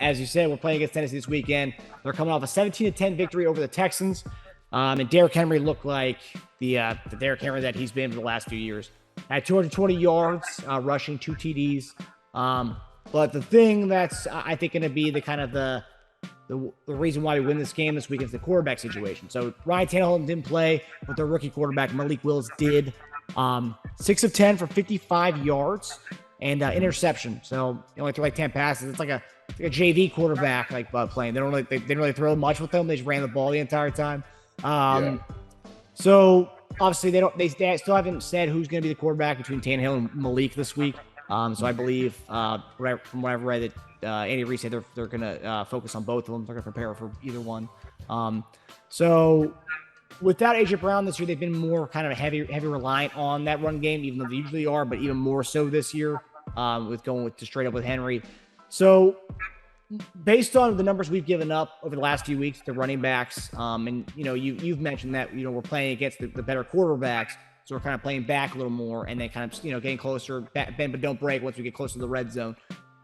as you said, we're playing against Tennessee this weekend. They're coming off a 17-10 victory over the Texans. And Derrick Henry looked like the Derrick Henry that he's been for the last few years. Had 220 yards, rushing, 2 TDs. But the thing that's, I think, going to be the kind of the reason why we win this game this week is the quarterback situation. So Ryan Tannehill didn't play, but their rookie quarterback, Malik Willis, did. 6 of 10 for 55 yards and interception. So he only threw like 10 passes. It's like a JV quarterback playing. They didn't really throw much with them. They just ran the ball the entire time. So obviously they still haven't said who's going to be the quarterback between Tannehill and Malik this week. So I believe from what I've read that Andy Reid said they're going to focus on both of them. They're going to prepare for either one. So without AJ Brown this year, they've been more kind of heavy reliant on that run game, even though they usually are, but even more so this year with going with straight up with Henry. So based on the numbers we've given up over the last few weeks, the running backs, and you've mentioned that we're playing against the better quarterbacks, so we're kind of playing back a little more, and then kind of getting closer, bend but don't break once we get closer to the red zone.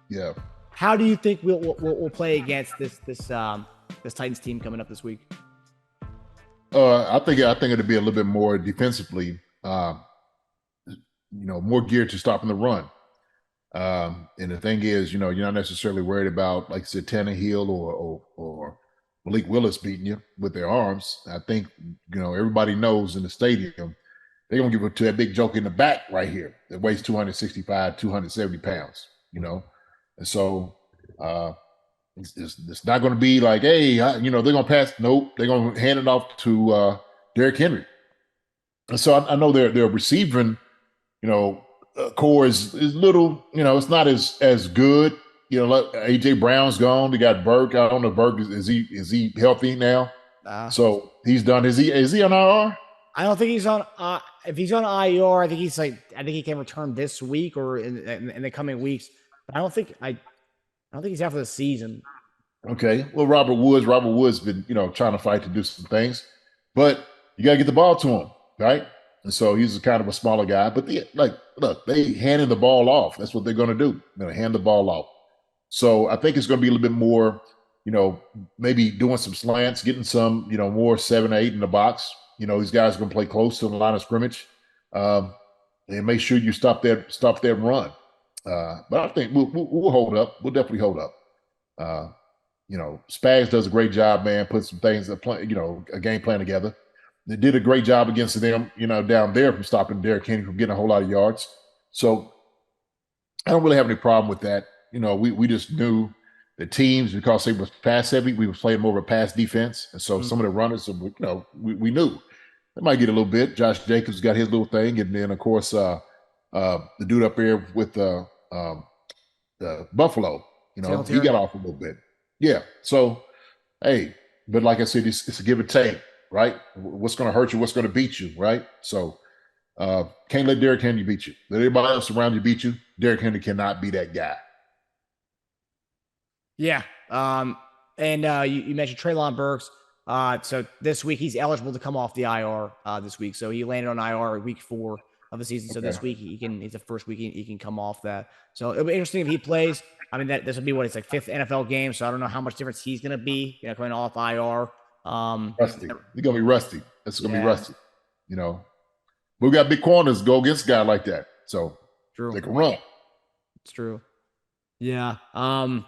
Yeah. How do you think we'll play against this Titans team coming up this week? I think it'll be a little bit more defensively, more geared to stopping the run. And the thing is, you're not necessarily worried about, like I said, Tannehill or Malik Willis beating you with their arms. I think, everybody knows in the stadium, they're going to give it to that big joke in the back right here that weighs 265, 270 pounds, And so it's not going to be like, hey, they're going to pass. Nope. They're going to hand it off to Derrick Henry. And so I know their receiving, core is little, it's not as good. AJ Brown's gone. They got Burke. I don't know if Burke is he healthy now? So he's done. Is he on IR? I don't think he's on. If he's on IR, I think he can return this week or in the coming weeks. But I don't think he's out for the season. Okay. Well, Robert Woods been trying to fight to do some things, but you got to get the ball to him, right? And so he's kind of a smaller guy, but they handing the ball off. That's what they're going to do. They're going to hand the ball off. So I think it's going to be a little bit more, maybe doing some slants, getting some, more 7-8 in the box. These guys are going to play close to the line of scrimmage, and make sure you stop that run. But I think we'll hold up. We'll definitely hold up. Spags does a great job, man. Put some things that play, a game plan together. They did a great job against them, down there from stopping Derrick Henry from getting a whole lot of yards. So I don't really have any problem with that. We just knew the teams, because they was pass heavy, we were playing more of a pass defense. And so some of the runners, we knew they might get a little bit. Josh Jacobs got his little thing. And then, of course, the dude up there with the Buffalo, he got off a little bit. Yeah. So, hey, but like I said, it's a give and take, right? What's going to hurt you? What's going to beat you, right? So can't let Derrick Henry beat you. Let everybody else around you beat you. Derrick Henry cannot be that guy. Yeah. And you mentioned Treylon Burks. So this week he's eligible to come off the IR this week. So he landed on IR week 4 of the season. So this week it's the first week he can come off that. So it'll be interesting if he plays. I mean, this will be it's like 5th NFL game. So I don't know how much difference he's going to be, coming off IR. Rusty. He's going to be rusty. It's going to be rusty. We got big corners go against a guy like that. So true. They can run. It's true. Yeah. And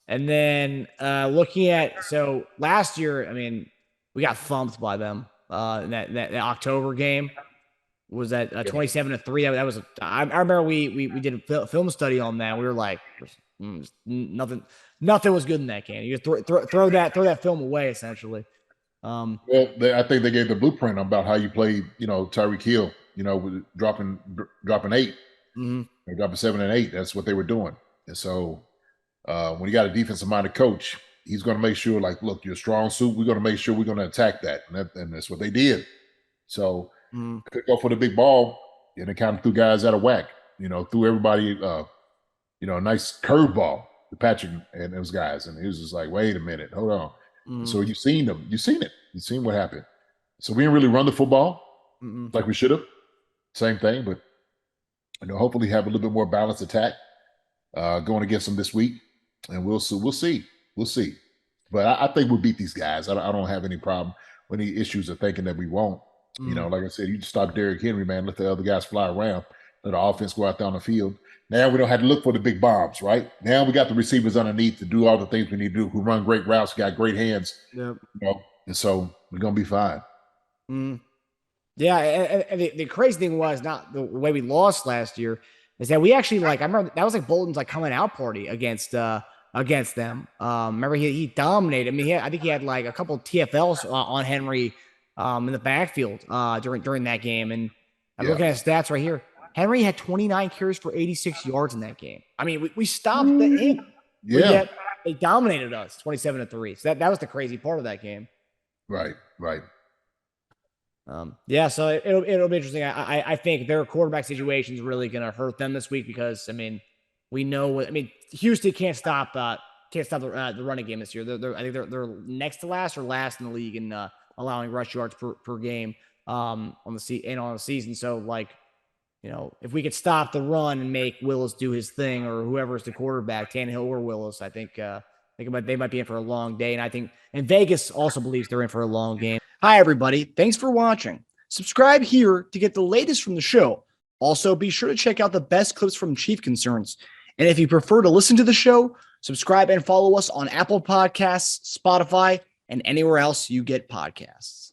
then looking at, so last year, I mean, we got thumped by them in that October game. Was that 27-3? That was I remember we did a film study on that. We were like, nothing was good in that game. You throw that film away essentially. Well, I think they gave the blueprint about how you play, Tyreek Hill, with dropping 8, dropping 7 and 8. That's what they were doing. And so when you got a defensive-minded coach, he's going to make sure, like, look, you're a strong suit. We're going to make sure we're going to attack that. And that's what they did. So could go for the big ball, and it kind of threw guys out of whack. Threw everybody, a nice curveball to Patrick and those guys. And he was just like, wait a minute, hold on. So you've seen them. You've seen it. You've seen what happened. So we didn't really run the football like we should have. Same thing, but hopefully have a little bit more balanced attack going against them this week, and we'll see. We'll see. But I think we'll beat these guys. I don't have any problem with any issues of thinking that we won't. You know, like I said, you just stop Derrick Henry, man. Let the other guys fly around. Let the offense go out there on the field. Now we don't have to look for the big bombs, right? Now we got the receivers underneath to do all the things we need to do, who run great routes, got great hands. Yep. You know, and so we're going to be fine. Yeah, and the crazy thing was not the way we lost last year is that we actually I remember that was Bolton's coming out party against them. Remember he dominated. I mean, I think he had a couple TFLs on Henry in the backfield during that game. And I'm looking at his stats right here. Henry had 29 carries for 86 yards in that game. I mean, we stopped him. Yeah. Yet they dominated us 27-3. So that was the crazy part of that game. Right. So it'll be interesting. I think their quarterback situation is really going to hurt them this week because, I mean, we know Houston can't stop the running game this year. I think they're next to last or last in the league in allowing rush yards per game on the season. So if we could stop the run and make Willis do his thing or whoever's the quarterback, Tannehill or Willis, I think they might be in for a long day. And Vegas also believes they're in for a long game. Hi, everybody. Thanks for watching. Subscribe here to get the latest from the show. Also, be sure to check out the best clips from Chief Concerns. And if you prefer to listen to the show, subscribe and follow us on Apple Podcasts, Spotify, and anywhere else you get podcasts.